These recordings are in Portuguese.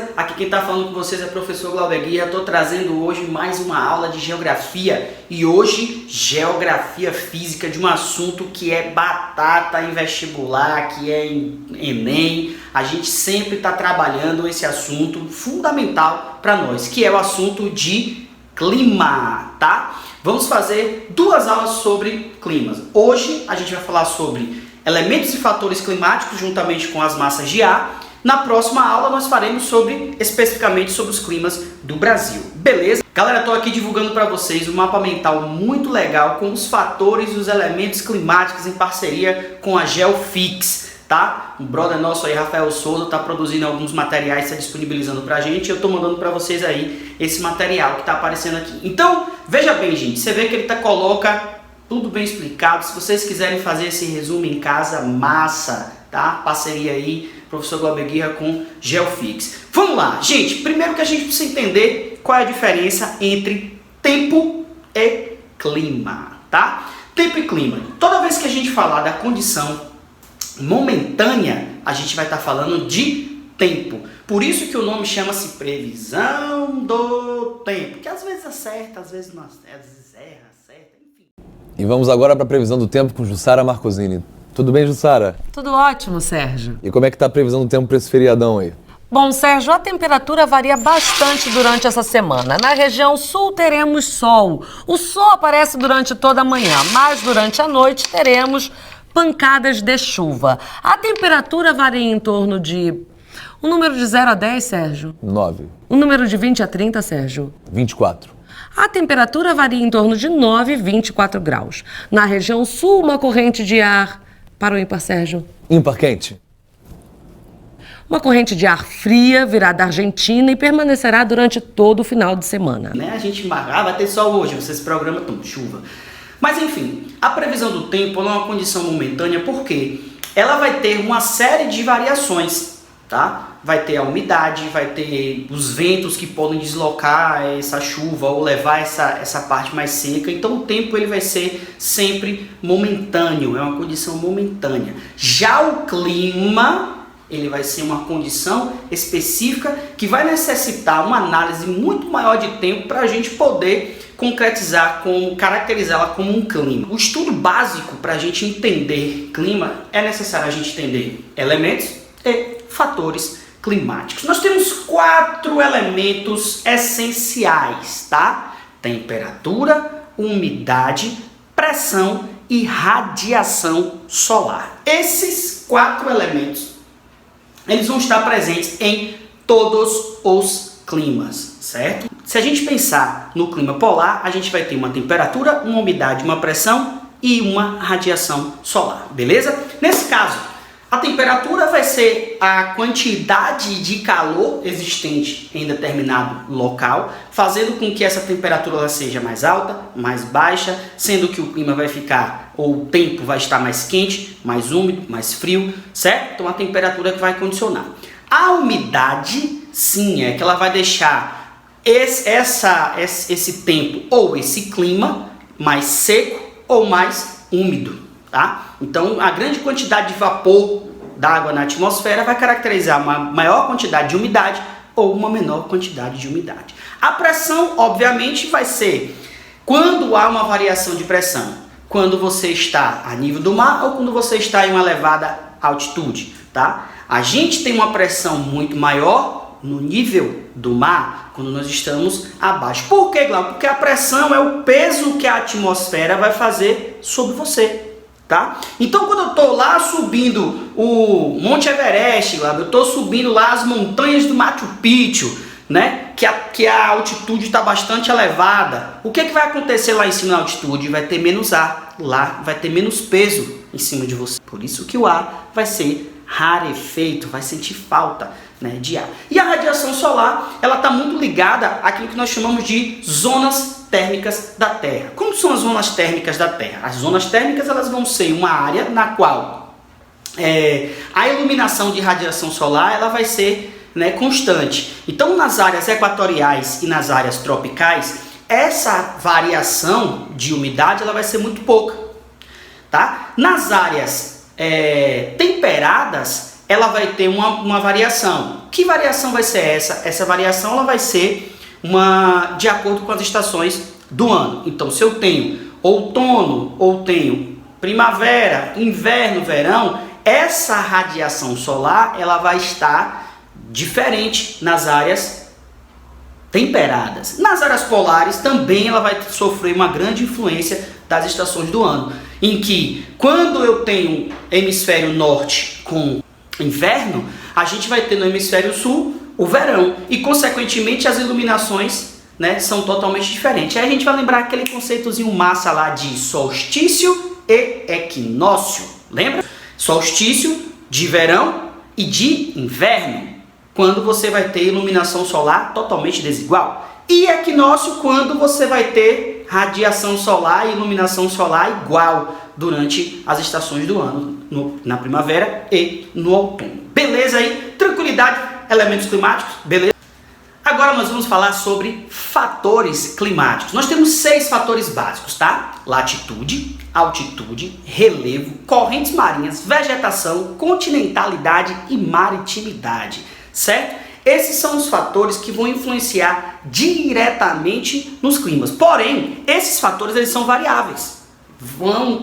beleza? Aqui quem está falando com vocês é o professor Glauber Guia. Estou trazendo hoje mais uma aula de geografia e hoje geografia física de um assunto que é batata em vestibular, que é em Enem. A gente sempre está trabalhando esse assunto fundamental para nós, que é o assunto de clima, tá? Vamos fazer duas aulas sobre climas. Hoje a gente vai falar sobre elementos e fatores climáticos juntamente com as massas de ar. Na próxima aula nós faremos especificamente sobre os climas do Brasil, beleza? Galera, estou aqui divulgando para vocês um mapa mental muito legal com os fatores e os elementos climáticos em parceria com a GeoFix, tá? Um brother nosso aí, Rafael Souza, está produzindo alguns materiais, está disponibilizando para a gente. Eu estou mandando para vocês aí esse material que está aparecendo aqui. Então, veja bem, gente, você vê que ele coloca tudo bem explicado. Se vocês quiserem fazer esse resumo em casa, massa, tá? Parceria aí, professor Glauber Guia com GeoFix. Vamos lá, gente. Primeiro que a gente precisa entender qual é a diferença entre tempo e clima, tá? Tempo e clima. Toda vez que a gente falar da condição momentânea, a gente vai estar falando de tempo. Por isso que o nome chama-se previsão do tempo, que às vezes acerta, às vezes não acerta, às vezes erra, acerta, enfim. E vamos agora para a previsão do tempo com Jussara Marcosini. Tudo bem, Jussara? Tudo ótimo, Sérgio. E como é que tá a previsão do tempo para esse feriadão aí? Bom, Sérgio, a temperatura varia bastante durante essa semana. Na região sul teremos sol. O sol aparece durante toda a manhã, mas durante a noite teremos pancadas de chuva. A temperatura varia em torno de... Um número de 0 a 10, Sérgio? 9. Um número de 20 a 30, Sérgio? 24. A temperatura varia em torno de 9 e 24 graus. Na região sul, uma corrente de ar... Para o ímpar, Sérgio? Ímpar quente. Uma corrente de ar fria virá da Argentina e permanecerá durante todo o final de semana. A gente vai ter sol hoje, vocês programam chuva. Mas enfim, a previsão do tempo é uma condição momentânea porque ela vai ter uma série de variações, tá? Vai ter a umidade, vai ter os ventos que podem deslocar essa chuva ou levar essa parte mais seca. Então o tempo ele vai ser sempre momentâneo, é uma condição momentânea. Já o clima, ele vai ser uma condição específica que vai necessitar uma análise muito maior de tempo para a gente poder concretizar, caracterizá-la como um clima. O estudo básico para a gente entender clima é necessário a gente entender elementos e fatores climáticos. Nós temos 4 elementos essenciais, tá? Temperatura, umidade, pressão e radiação solar. Esses 4 elementos, eles vão estar presentes em todos os climas, certo? Se a gente pensar no clima polar, a gente vai ter uma temperatura, uma umidade, uma pressão e uma radiação solar, beleza? Nesse caso, a temperatura vai ser a quantidade de calor existente em determinado local, fazendo com que essa temperatura ela seja mais alta, mais baixa, sendo que o clima vai ficar, ou o tempo vai estar mais quente, mais úmido, mais frio, certo? Então a temperatura que vai condicionar. A umidade, sim, é que ela vai deixar esse tempo ou esse clima mais seco ou mais úmido, tá? Então, a grande quantidade de vapor d'água na atmosfera vai caracterizar uma maior quantidade de umidade ou uma menor quantidade de umidade. A pressão, obviamente, vai ser quando há uma variação de pressão. Quando você está a nível do mar ou quando você está em uma elevada altitude, tá? A gente tem uma pressão muito maior no nível do mar quando nós estamos abaixo. Por quê, Glauber? Porque a pressão é o peso que a atmosfera vai fazer sobre você. Tá? Então, quando eu estou lá subindo o Monte Everest, eu estou subindo lá as montanhas do Machu Picchu, né? que a altitude está bastante elevada, o que vai acontecer lá em cima na altitude? Vai ter menos ar, lá vai ter menos peso em cima de você. Por isso que o ar vai ser rarefeito, vai sentir falta, né, de ar. E a radiação solar, ela está muito ligada àquilo que nós chamamos de zonas térmicas da Terra. Como são as zonas térmicas da Terra? As zonas térmicas elas vão ser uma área na qual a iluminação de radiação solar ela vai ser, né, constante. Então, nas áreas equatoriais e nas áreas tropicais, essa variação de umidade ela vai ser muito pouca, tá? Nas áreas temperadas, ela vai ter uma variação. Que variação vai ser essa? Essa variação ela vai ser de acordo com as estações do ano. Então, se eu tenho outono ou tenho primavera, inverno, verão, essa radiação solar ela vai estar diferente nas áreas temperadas. Nas áreas polares também ela vai sofrer uma grande influência das estações do ano, em que quando eu tenho hemisfério norte com inverno, a gente vai ter no hemisfério sul o verão e consequentemente as iluminações, né, são totalmente diferentes. Aí a gente vai lembrar aquele conceitozinho massa lá de solstício e equinócio, lembra? Solstício de verão e de inverno, quando você vai ter iluminação solar totalmente desigual. E equinócio, quando você vai ter radiação solar e iluminação solar igual durante as estações do ano, na primavera e no outono. Beleza aí? Tranquilidade, elementos climáticos, beleza? Agora nós vamos falar sobre fatores climáticos. Nós temos 6 fatores básicos, tá? Latitude, altitude, relevo, correntes marinhas, vegetação, continentalidade e maritimidade, certo? Esses são os fatores que vão influenciar diretamente nos climas. Porém, esses fatores eles são variáveis.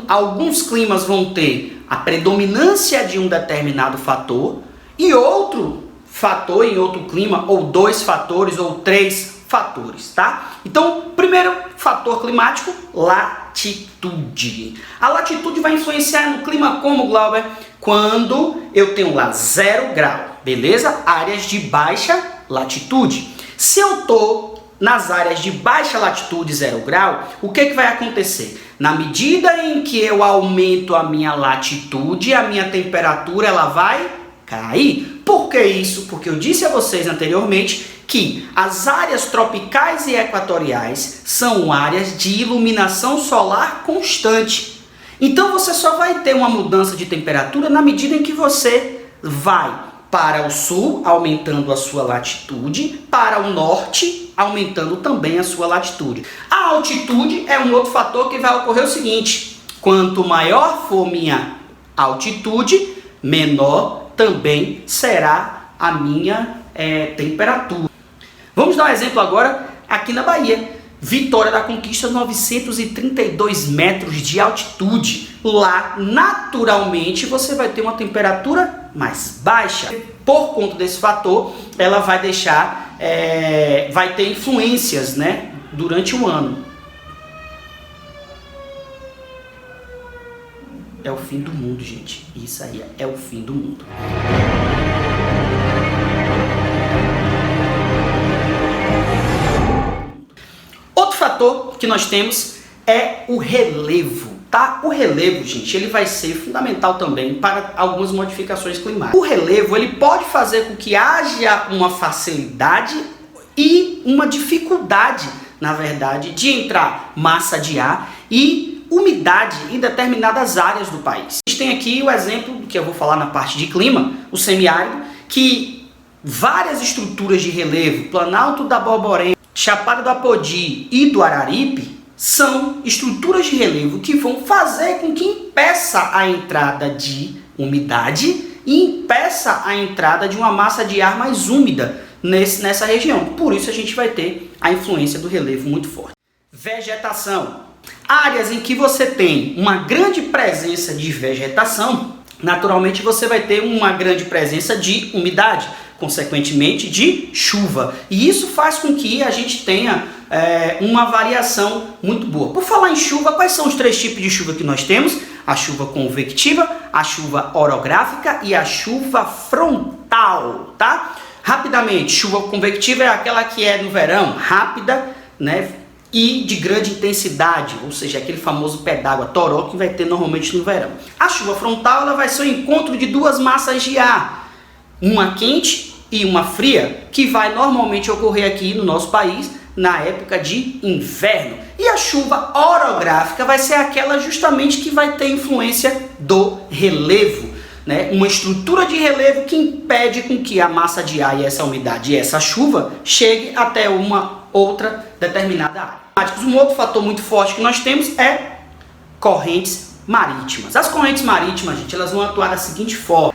Alguns climas vão ter a predominância de um determinado fator e outro fator em outro clima, ou 2 fatores, ou 3 fatores, tá? Então, primeiro fator climático, latitude. A latitude vai influenciar no clima como, Glauber? Quando eu tenho lá 0 grau, beleza? Áreas de baixa latitude. Se eu tô nas áreas de baixa latitude, 0 grau, o que vai acontecer? Na medida em que eu aumento a minha latitude, a minha temperatura ela vai cair. Por que isso? Porque eu disse a vocês anteriormente que as áreas tropicais e equatoriais são áreas de iluminação solar constante. Então você só vai ter uma mudança de temperatura na medida em que você vai para o sul, aumentando a sua latitude, para o norte, aumentando também a sua latitude. A altitude é um outro fator que vai ocorrer o seguinte: quanto maior for minha altitude, menor também será a minha temperatura. Vamos dar um exemplo agora aqui na Bahia. Vitória da Conquista, 932 metros de altitude. Lá, naturalmente, você vai ter uma temperatura mais baixa. Por conta desse fator, ela vai vai ter influências, né, durante o ano. É o fim do mundo, gente. Isso aí é o fim do mundo. Outro fator que nós temos é o relevo, tá? O relevo, gente, ele vai ser fundamental também para algumas modificações climáticas. O relevo, ele pode fazer com que haja uma facilidade e uma dificuldade, na verdade, de entrar massa de ar e umidade em determinadas áreas do país. A gente tem aqui o exemplo que eu vou falar na parte de clima, o semiárido, que várias estruturas de relevo, Planalto da Borborema, Chapada do Apodi e do Araripe, são estruturas de relevo que vão fazer com que impeça a entrada de umidade e impeça a entrada de uma massa de ar mais úmida nessa região. Por isso a gente vai ter a influência do relevo muito forte. Vegetação. Áreas em que você tem uma grande presença de vegetação, naturalmente você vai ter uma grande presença de umidade, consequentemente de chuva. E isso faz com que a gente tenha uma variação muito boa. Por falar em chuva, quais são os 3 tipos de chuva que nós temos? A chuva convectiva, a chuva orográfica e a chuva frontal, tá? Rapidamente, chuva convectiva é aquela que é no verão, rápida, né? E de grande intensidade, ou seja, aquele famoso pé d'água, toró, que vai ter normalmente no verão. A chuva frontal ela vai ser o encontro de 2 massas de ar, uma quente e uma fria, que vai normalmente ocorrer aqui no nosso país na época de inverno. E a chuva orográfica vai ser aquela justamente que vai ter influência do relevo, né? Uma estrutura de relevo que impede com que a massa de ar e essa umidade e essa chuva chegue até uma outra determinada área. Um outro fator muito forte que nós temos é correntes marítimas. As correntes marítimas, gente, elas vão atuar da seguinte forma: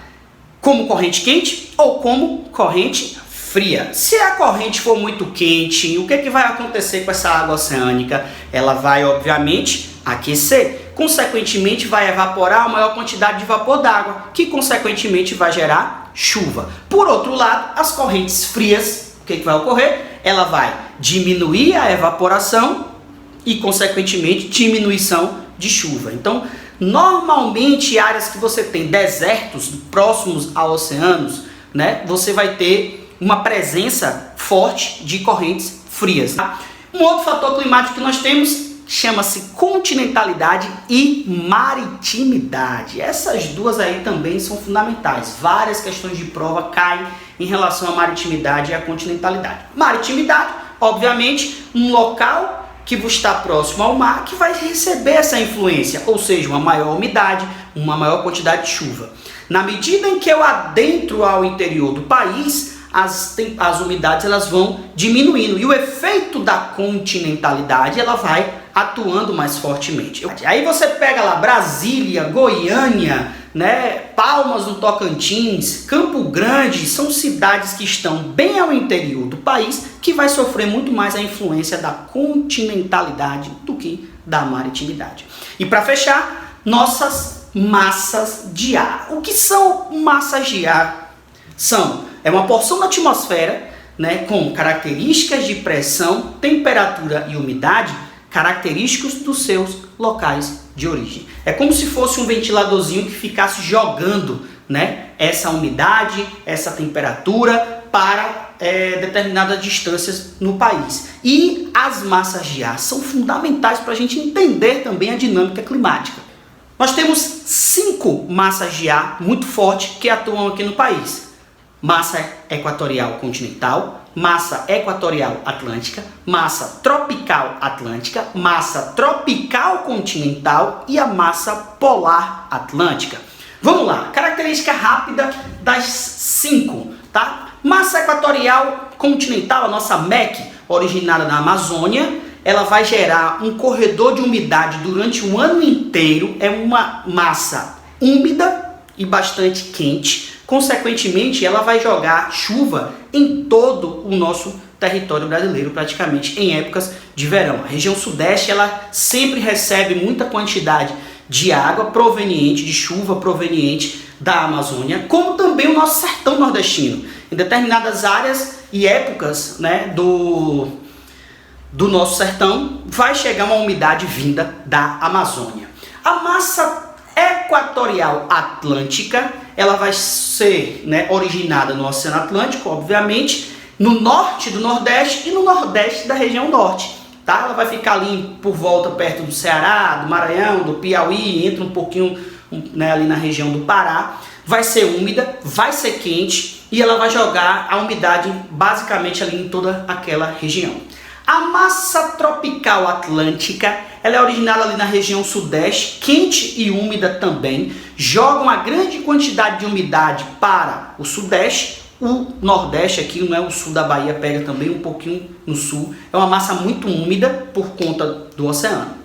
como corrente quente ou como corrente fria. Se a corrente for muito quente, o que vai acontecer com essa água oceânica? Ela vai, obviamente, aquecer. Consequentemente, vai evaporar a maior quantidade de vapor d'água, que consequentemente vai gerar chuva. Por outro lado, as correntes frias, o que vai ocorrer? Ela vai diminuir a evaporação e, consequentemente, diminuição de chuva. Então, normalmente, áreas que você tem desertos próximos a oceanos, né, você vai ter uma presença forte de correntes frias. Um outro fator climático que nós temos chama-se continentalidade e maritimidade. Essas duas aí também são fundamentais. Várias questões de prova caem em relação à maritimidade e à continentalidade. Maritimidade, obviamente, um local que está próximo ao mar que vai receber essa influência, ou seja, uma maior umidade, uma maior quantidade de chuva. Na medida em que eu adentro ao interior do país, as umidades elas vão diminuindo e o efeito da continentalidade ela vai atuando mais fortemente. Aí você pega lá Brasília, Goiânia, né, Palmas no Tocantins, Campo Grande, são cidades que estão bem ao interior do país que vai sofrer muito mais a influência da continentalidade do que da maritimidade. E para fechar, nossas massas de ar. O que são massas de ar? É uma porção da atmosfera, né, com características de pressão, temperatura e umidade característicos dos seus locais de origem. É como se fosse um ventiladorzinho que ficasse jogando, né, essa umidade, essa temperatura para determinadas distâncias no país. E as massas de ar são fundamentais para a gente entender também a dinâmica climática. Nós temos 5 massas de ar muito fortes que atuam aqui no país. Massa equatorial continental, massa equatorial atlântica, massa tropical atlântica, massa tropical continental e a massa polar atlântica. Vamos lá, característica rápida das 5, tá? Massa equatorial continental, a nossa MEC, originada na Amazônia, ela vai gerar um corredor de umidade durante o ano inteiro, é uma massa úmida e bastante quente. Consequentemente, ela vai jogar chuva em todo o nosso território brasileiro, praticamente em épocas de verão. A região sudeste, ela sempre recebe muita quantidade de água proveniente, de chuva proveniente da Amazônia, como também o nosso sertão nordestino. Em determinadas áreas e épocas, né, do nosso sertão, vai chegar uma umidade vinda da Amazônia. A massa equatorial atlântica, ela vai ser, né, originada no Oceano Atlântico, obviamente, no norte do Nordeste e no Nordeste da região Norte. Tá? Ela vai ficar ali por volta perto do Ceará, do Maranhão, do Piauí, entra um pouquinho, né, ali na região do Pará. Vai ser úmida, vai ser quente e ela vai jogar a umidade basicamente ali em toda aquela região. A massa tropical atlântica, ela é originada ali na região sudeste, quente e úmida também, joga uma grande quantidade de umidade para o sudeste, o nordeste aqui, não é o sul da Bahia, pega também um pouquinho no sul, é uma massa muito úmida por conta do oceano.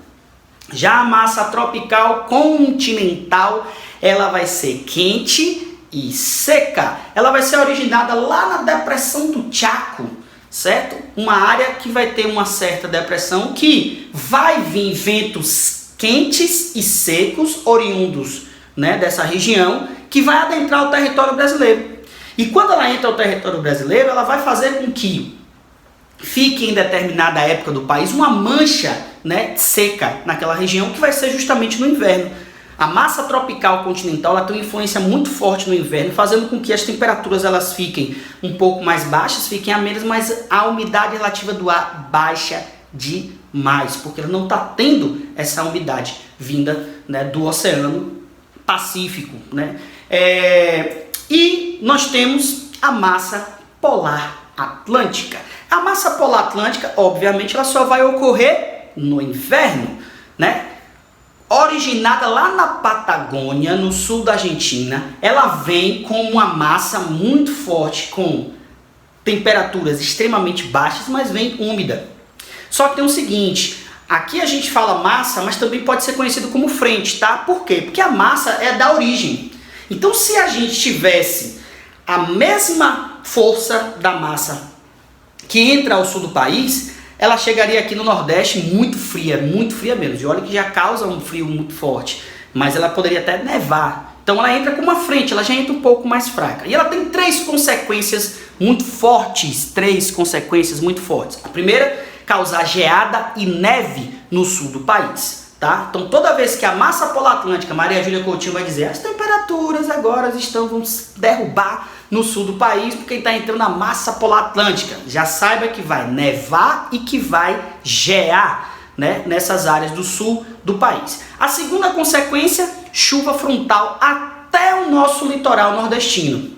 Já a massa tropical continental, ela vai ser quente e seca, ela vai ser originada lá na depressão do Chaco, certo? Uma área que vai ter uma certa depressão que vai vir ventos quentes e secos oriundos, né, dessa região que vai adentrar o território brasileiro. E quando ela entra no território brasileiro, ela vai fazer com que fique em determinada época do país uma mancha, né, seca naquela região que vai ser justamente no inverno. A massa tropical continental ela tem uma influência muito forte no inverno, fazendo com que as temperaturas elas fiquem um pouco mais baixas, fiquem amenas, mas a umidade relativa do ar baixa demais, porque ela não está tendo essa umidade vinda, né, do Oceano Pacífico, né? E nós temos a massa polar atlântica. A massa polar atlântica, obviamente, ela só vai ocorrer no inverno, né? Originada lá na Patagônia, no sul da Argentina, ela vem com uma massa muito forte, com temperaturas extremamente baixas, mas vem úmida. Só que tem o seguinte, aqui a gente fala massa, mas também pode ser conhecido como frente, tá? Por quê? Porque a massa é da origem. Então, se a gente tivesse a mesma força da massa que entra ao sul do país, ela chegaria aqui no Nordeste muito fria mesmo. E olha que já causa um frio muito forte, mas ela poderia até nevar. Então ela entra com uma frente, ela já entra um pouco mais fraca. E ela tem três consequências muito fortes. A primeira, causar geada e neve no sul do país. Tá? Então toda vez que a massa polar atlântica, Maria Júlia Coutinho vai dizer, as temperaturas agora vão derrubar no sul do país, porque está entrando a massa polar atlântica. Já saiba que vai nevar e que vai gear, né, nessas áreas do sul do país. A segunda consequência, chuva frontal até o nosso litoral nordestino.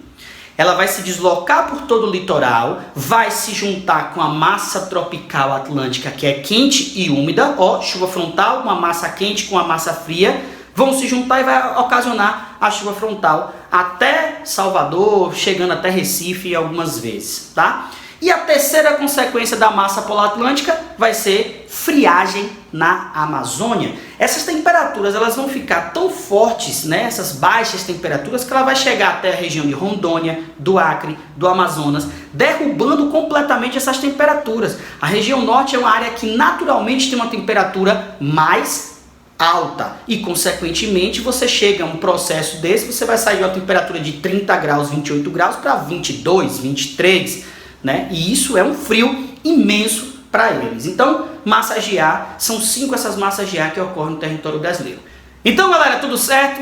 Ela vai se deslocar por todo o litoral, vai se juntar com a massa tropical atlântica, que é quente e úmida. Ó, chuva frontal, uma massa quente com a massa fria, vão se juntar e vai ocasionar a chuva frontal até Salvador, chegando até Recife algumas vezes, tá? E a terceira consequência da massa polar atlântica vai ser friagem na Amazônia. Essas temperaturas elas vão ficar tão fortes, né, essas baixas temperaturas, que ela vai chegar até a região de Rondônia, do Acre, do Amazonas, derrubando completamente essas temperaturas. A região norte é uma área que naturalmente tem uma temperatura mais alta e, consequentemente, você chega a um processo desse, você vai sair de uma temperatura de 30 graus, 28 graus para 22, 23, né? E isso é um frio imenso para eles. Então, massa gear, são 5 essas massas gear que ocorrem no território brasileiro. Então, galera, tudo certo?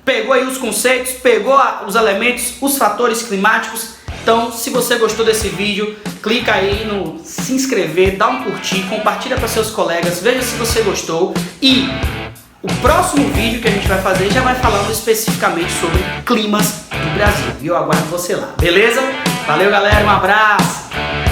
Pegou aí os conceitos, pegou os elementos, os fatores climáticos? Então, se você gostou desse vídeo, clica aí no se inscrever, dá um curtir, compartilha para seus colegas, veja se você gostou. E o próximo vídeo que a gente vai fazer já vai falando especificamente sobre climas do Brasil. E eu aguardo você lá, beleza? Valeu, galera, um abraço!